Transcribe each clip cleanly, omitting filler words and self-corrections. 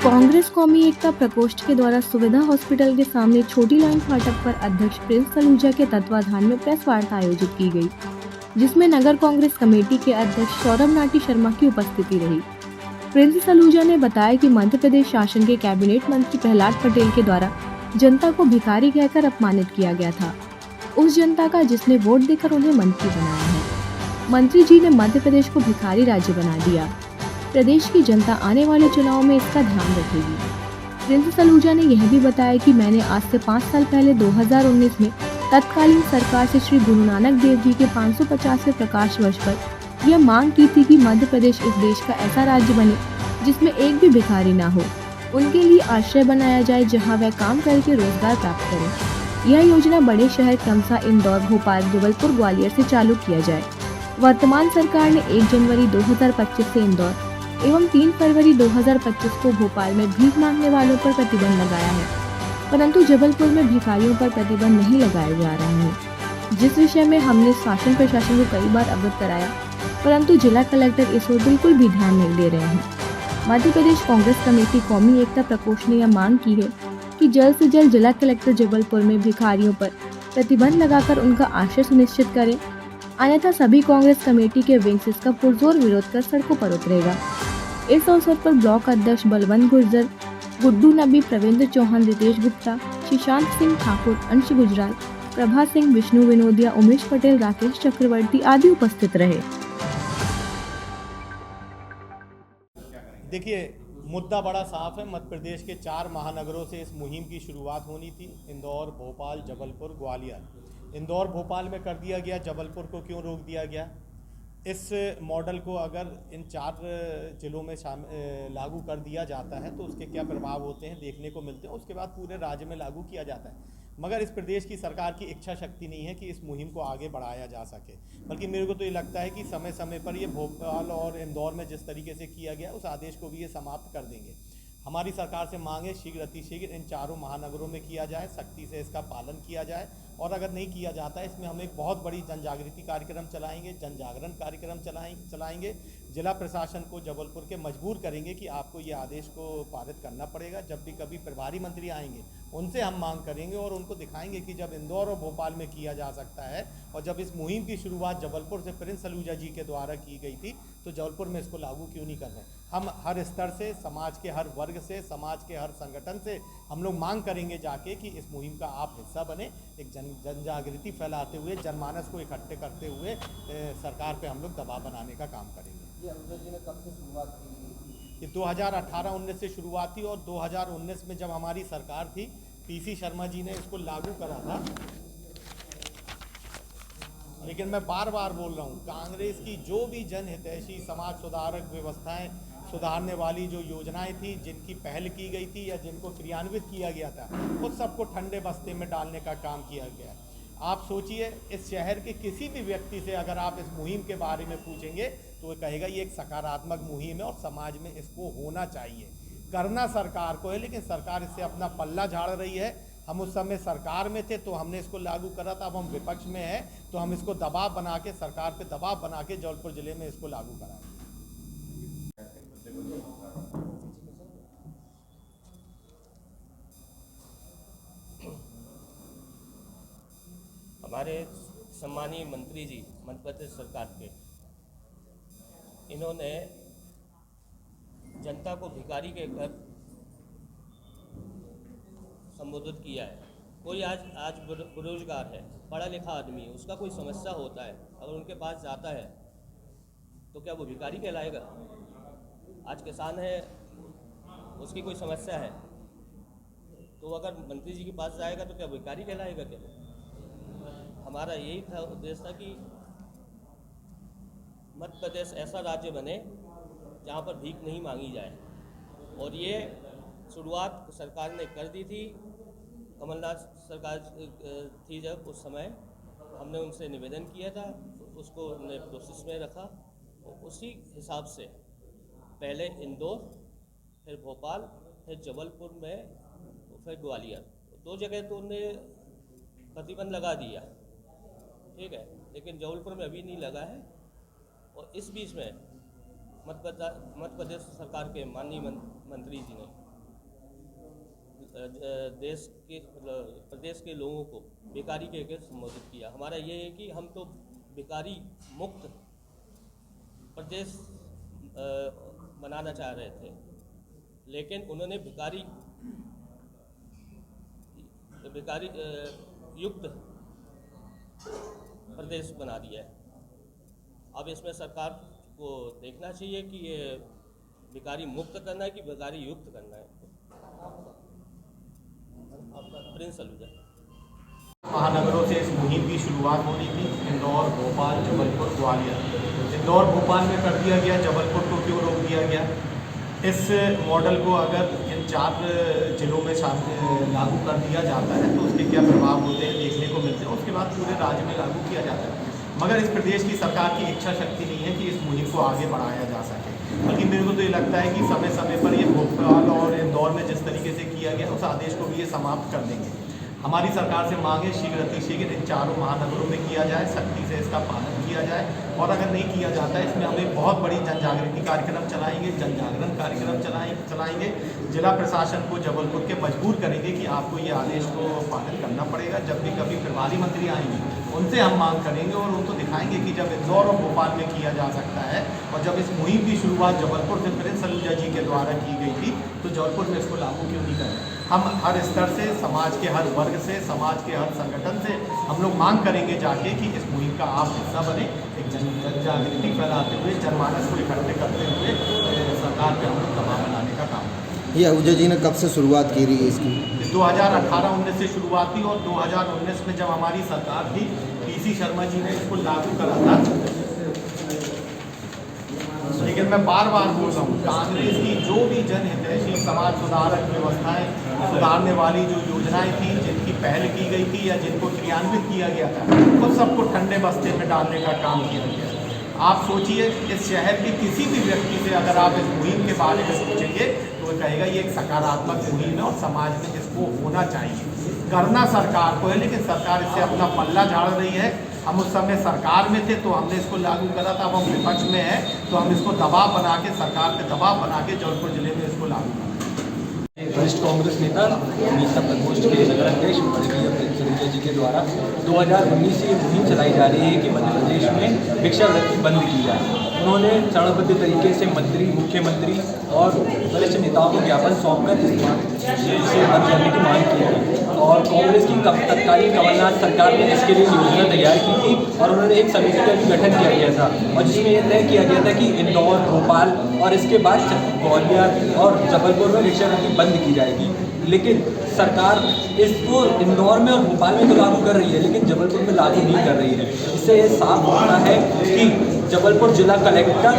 कांग्रेस कौमी एकता प्रकोष्ठ के द्वारा सुविधा हॉस्पिटल के सामने छोटी लाइन फाटक पर अध्यक्ष प्रिंस सलूजा के तत्वाधान में प्रेस वार्ता आयोजित की गई, जिसमें नगर कांग्रेस कमेटी के अध्यक्ष सौरभ नाटी शर्मा की उपस्थिति रही। प्रिंस सलूजा ने बताया कि मध्य प्रदेश शासन के कैबिनेट मंत्री प्रहलाद पटेल के द्वारा जनता को भिखारी कहकर अपमानित किया गया था, उस जनता का जिसने वोट देकर उन्हें मंत्री बनाया है। मंत्री जी ने मध्य प्रदेश को भिखारी राज्य बना दिया। प्रदेश की जनता आने वाले चुनाव में इसका ध्यान रखेगी। प्रिंस सलूजा ने यह भी बताया कि मैंने आज से 5 साल पहले 2019 में तत्कालीन सरकार से श्री गुरु नानक देव जी के 550वें प्रकाश वर्ष पर यह मांग की थी कि मध्य प्रदेश इस देश का ऐसा राज्य बने जिसमें एक भी भिखारी ना हो। उनके लिए आश्रय बनाया जाए जहां वह काम करके रोजगार प्राप्त करें। यह योजना बड़े शहर क्रमशः इंदौर, भोपाल, जबलपुर, ग्वालियर से चालू किया जाए। वर्तमान सरकार ने 1 जनवरी 2025 से इंदौर एवं 3 फरवरी 2025 को भोपाल में भीख मांगने वालों पर प्रतिबंध लगाया है, परंतु जबलपुर में भिखारियों पर प्रतिबंध नहीं लगाए जा रहे हैं, जिस विषय में हमने शासन प्रशासन को कई बार अवगत कराया, परंतु जिला कलेक्टर इस ओर बिल्कुल भी ध्यान नहीं दे रहे हैं। मध्य प्रदेश कांग्रेस कमेटी कौमी एकता प्रकोष्ठ ने यह मांग की है कि जल्द से जल्द जिला कलेक्टर जबलपुर में भिखारियों पर प्रतिबंध लगाकर उनका आश्रय सुनिश्चित करें, अन्यथा सभी कांग्रेस कमेटी के विंग्स इसका पुरजोर विरोध कर सड़कों पर उतरेगा। इस अवसर पर ब्लॉक अध्यक्ष बलवंत गुर्जर, गुड्डू नबी, प्रवींद्र चौहान, रितेश गुप्ता, सुशांत सिंह ठाकुर, अंश गुजराल, प्रभा सिंह, विष्णु विनोदिया, उमेश पटेल, राकेश चक्रवर्ती आदि उपस्थित रहे। देखिए, मुद्दा बड़ा साफ है। मध्य प्रदेश के 4 महानगरों से इस मुहिम की शुरुआत होनी थी। इंदौर, भोपाल, जबलपुर, ग्वालियर। इंदौर, भोपाल में कर दिया गया, जबलपुर को क्यों रोक दिया गया? इस मॉडल को अगर इन 4 जिलों में लागू कर दिया जाता है तो उसके क्या प्रभाव होते हैं देखने को मिलते हैं। उसके बाद पूरे राज्य में लागू किया जाता है, मगर इस प्रदेश की सरकार की इच्छा शक्ति नहीं है कि इस मुहिम को आगे बढ़ाया जा सके। बल्कि मेरे को तो ये लगता है कि समय समय पर ये भोपाल और इंदौर में जिस तरीके से किया गया उस आदेश को भी ये समाप्त कर देंगे। हमारी सरकार से मांग है शीघ्र अतिशीघ्र इन 4 महानगरों में किया जाए, सख्ती से इसका पालन किया जाए, और अगर नहीं किया जाता है इसमें हम एक बहुत बड़ी जन जागृति कार्यक्रम चलाएंगे, जन जागरण कार्यक्रम चलाएंगे। जिला प्रशासन को जबलपुर के मजबूर करेंगे कि आपको ये आदेश को पारित करना पड़ेगा। जब भी कभी प्रभारी मंत्री आएंगे उनसे हम मांग करेंगे और उनको दिखाएंगे कि जब इंदौर और भोपाल में किया जा सकता है और जब इस मुहिम की शुरुआत जबलपुर से प्रिंस सलूजा जी के द्वारा की गई थी तो जबलपुर में इसको लागू क्यों नहीं कर रहे? हम हर स्तर से, समाज के हर वर्ग से, समाज के हर संगठन से हम लोग मांग करेंगे जाके कि इस मुहिम का आप हिस्सा बने। एक जन जागृति फैलाते हुए, जनमानस को इकट्ठे करते हुए सरकार पे हम लोग दबाव बनाने का काम करेंगे। ये अनुजा जी ने कब से शुरुआत की? ये 2018-19 से शुरुआत थी और 2019 में जब हमारी सरकार थी, पीसी शर्मा जी ने इसको लागू करा था। लेकिन मैं बार बार बोल रहा हूँ, कांग्रेस की जो भी जनहितैषी, समाज सुधारक, व्यवस्थाएं सुधारने वाली जो योजनाएं थी, जिनकी पहल की गई थी या जिनको क्रियान्वित किया गया था, उस सबको ठंडे बस्ते में डालने का काम किया गया। आप सोचिए, इस शहर के किसी भी व्यक्ति से अगर आप इस मुहिम के बारे में पूछेंगे तो वो कहेगा ये एक सकारात्मक मुहिम है और समाज में इसको होना चाहिए। करना सरकार को है, लेकिन सरकार इससे अपना पल्ला झाड़ रही है। हम उस समय सरकार में थे तो हमने इसको लागू करा था, अब हम विपक्ष में हैं तो हम इसको दबाव बना के, सरकार पे दबाव बना के जबलपुर जिले में इसको लागू कराएंगे। हमारे सम्मानीय मंत्री जी मध्य प्रदेश सरकार के, इन्होंने जनता को भिखारी कहकर संबोधित किया है। कोई आज बेरोजगार है, पढ़ा लिखा आदमी है, उसका कोई समस्या होता है, अगर उनके पास जाता है तो क्या वो भिखारी कहलाएगा? आज किसान है, उसकी कोई समस्या है तो अगर मंत्री जी के पास जाएगा तो क्या भिखारी कहलाएगा? क्या हमारा यही था उद्देश्य था कि मध्य प्रदेश ऐसा राज्य बने जहाँ पर भीख नहीं मांगी जाए, और ये शुरुआत सरकार ने कर दी थी। कमलनाथ सरकार थी जब, उस समय हमने उनसे निवेदन किया था, उसको हमने प्रोसेस में रखा, और उसी हिसाब से पहले इंदौर, फिर भोपाल, फिर जबलपुर में, फिर ग्वालियर, 2 जगह तो उन्होंने प्रतिबंध लगा दिया, ठीक है, लेकिन जबलपुर में अभी नहीं लगा है। और इस बीच में मध्य प्रदेश सरकार के माननीय मंत्री जी ने देश के मतलब प्रदेश के लोगों को बेकारी कह के संबोधित किया। हमारा ये है कि हम तो बेकारी मुक्त प्रदेश बनाना चाह रहे थे, लेकिन उन्होंने बेकारी युक्त प्रदेश बना दिया है। अब इसमें सरकार को देखना चाहिए कि ये बेकारी मुक्त करना है कि बेकारी युक्त करना है। प्रिंस सलूजा। महानगरों से इस मुहिम की शुरुआत होनी थी। इंदौर, भोपाल, जबलपुर, ग्वालियर। इंदौर, भोपाल में कर दिया गया, जबलपुर को क्यों रोक दिया गया? इस मॉडल को अगर इन 4 जिलों में लागू कर दिया जाता है तो उसके क्या प्रभाव होते हैं देखने को मिलते हैं। उसके बाद पूरे राज्य में लागू किया जाता है, मगर इस प्रदेश की सरकार की इच्छा शक्ति नहीं है कि इस मुहिम को आगे बढ़ाया जा सके। बल्कि मेरे को तो ये लगता है कि समय समय पर ये भोपाल और इंदौर में जिस तरीके से किया गया उस आदेश को भी ये समाप्त कर देंगे। हमारी सरकार से मांग है शीघ्र अतिशीघ्र इन 4 महानगरों में किया जाए, सख्ती से इसका पालन किया जाए। और अगर नहीं किया जाता है इसमें हम एक बहुत बड़ी जन जागृति कार्यक्रम चलाएंगे, जन जागरण कार्यक्रम चलाएंगे। जिला प्रशासन को जबलपुर के मजबूर करेंगे कि आपको ये आदेश को पालन करना पड़ेगा। जब भी कभी प्रभारी मंत्री आएंगे उनसे हम मांग करेंगे और उनको दिखाएंगे कि जब इंदौर और भोपाल में किया जा सकता है और जब इस मुहिम की शुरुआत जबलपुर से प्रिंस सलूजा जी के द्वारा की गई थी तो जबलपुर में इसको लागू क्यों नहीं करें? हम हर स्तर से, समाज के हर वर्ग से, समाज के हर संगठन से हम लोग मांग करेंगे जाके कि इस मुहिम का आप हिस्सा बने। एक जन जागृति फैलाते हुए, जनमानस को इकट्ठे करते हुए सरकार पे हम लोग दबाव बनाने का काम करें। ये आहूजा जी ने कब से शुरुआत की रही है इसकी? 2018-19 से शुरुआत हुई और 2019 में जब हमारी सरकार थी PC शर्मा जी ने इसको लागू करा था। लेकिन मैं बार बार बोल रहा हूँ, कांग्रेस की जो भी जनहितैषी, समाज सुधारक व्यवस्थाएं सुधारने वाली जो योजनाएं थी, जिनकी पहल की गई थी या जिनको क्रियान्वित किया गया था, वो सबको ठंडे बस्ते में डालने का काम किया गया। आप सोचिए, इस शहर के किसी भी व्यक्ति से अगर आप इस मुहिम के बारे में सोचेंगे तो वो कहेगा ये एक सकारात्मक मुहिम है और समाज में इसको होना चाहिए। करना सरकार को है, लेकिन सरकार इससे अपना पल्ला झाड़ रही है। हम उस समय सरकार में थे तो हमने इसको लागू करा था, अब हम विपक्ष में है तो हम इसको दबाव बना के, सरकार पे दबाव बना के जबलपुर जिले में इसको लागू करें। वरिष्ठ कांग्रेस नेता मीता प्रकोष्ठ के नगर अध्यक्ष प्रिंस सलूजा जी के द्वारा 2019 से ये मुहिम चलाई जा रही है कि मध्य प्रदेश में भिक्षावृत्ति बंद की जाए। उन्होंने चरणबद्ध तरीके से मंत्री, मुख्यमंत्री और वरिष्ठ नेताओं को ज्ञापन सौंपकर इसे बंद करने की मांग की थी और कांग्रेस की तत्कालीन कमलनाथ सरकार ने इसके लिए योजना तैयार की थी और उन्होंने एक समिति का भी गठन किया गया था और जिसमें यह तय किया गया था कि इंदौर, भोपाल और इसके बाद ग्वालियर और जबलपुर में भिक्षावृत्ति बंद की जाएगी। लेकिन सरकार इसको इंदौर में और भोपाल में तो लागू कर रही है, लेकिन जबलपुर में लागू नहीं कर रही है। इससे ये साफ होता है कि जबलपुर जिला कलेक्टर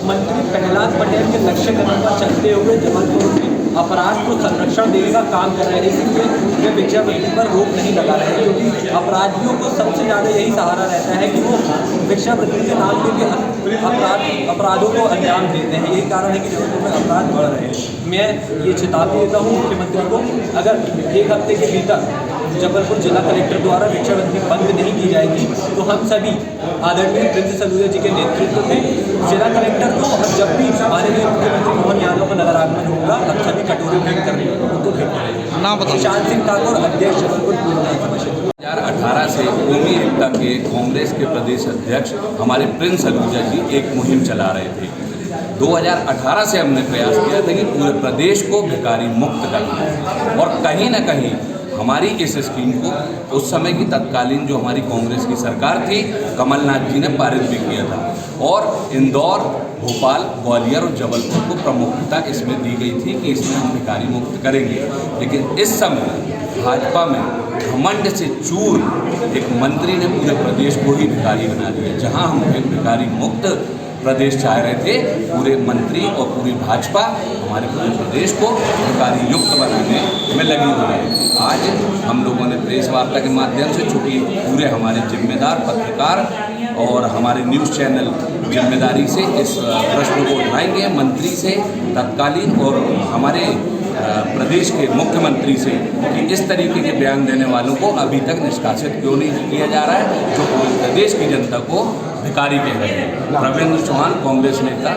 मंत्री प्रहलाद पटेल के लक्ष्य कदम पर चलते हुए जबलपुर में अपराध को संरक्षण देने का काम कर रहे हैं। इसलिए वे भिक्षावृत्ति पर रोक नहीं लगा रहे हैं, क्योंकि अपराधियों को सबसे ज़्यादा यही सहारा रहता है कि वो भिक्षावृत्ति के नाम के अपराधों को अंजाम देते हैं। यही कारण है कि जबलपुर में अपराध बढ़ रहे हैं। मैं ये चेतावनी देता हूँ मुख्यमंत्री को, अगर 1 हफ्ते के भीतर जबलपुर जिला कलेक्टर द्वारा भिक्षावृत्ति बंद नहीं की जाएगी तो हम सभी आदरणीय प्रिंस सलूजा जी के नेतृत्व में जिला कलेक्टर को और जब भी माननीय मुख्यमंत्री मोहन यादव का नगर आगमन होगा हम सभी कटोरे भेंट कर रहे हैं उनको भेंट करेंगे। निशांत सिंह ठाकुर, अध्यक्ष जबलपुर पूर्व विधानसभा क्षेत्र। 2018 से भूमि एकता के कांग्रेस के प्रदेश अध्यक्ष हमारे प्रिंस सलूजा जी एक मुहिम चला रहे थे। 2018 से हमने प्रयास किया था कि पूरे प्रदेश को भिखारी मुक्त करना है और कहीं ना कहीं हमारी इस स्कीम को उस समय की तत्कालीन जो हमारी कांग्रेस की सरकार थी, कमलनाथ जी ने पारित भी किया था और इंदौर, भोपाल, ग्वालियर और जबलपुर को प्रमुखता इसमें दी गई थी कि इसमें हम भिखारी मुक्त करेंगे। लेकिन इस समय भाजपा में घमंड से चूर एक मंत्री ने पूरे प्रदेश को ही भिखारी बना दिया। जहां हम एक भिखारी मुक्त प्रदेश चाह रहे थे, पूरे मंत्री और पूरी भाजपा हमारे पूरे प्रदेश को भिखारी युक्त बनाने में लगी हुई है। आज हम लोगों ने प्रेस वार्ता के माध्यम से, चूँकि पूरे हमारे जिम्मेदार पत्रकार और हमारे न्यूज़ चैनल जिम्मेदारी से इस प्रश्न को उठाएंगे मंत्री से, तत्कालीन और हमारे प्रदेश के मुख्यमंत्री से कि इस तरीके के बयान देने वालों को अभी तक निष्कासित क्यों नहीं किया जा रहा है, जो पूरे प्रदेश की जनता को भिखारी कह रहे हैं। रविंद्र चौहान, कांग्रेस नेता।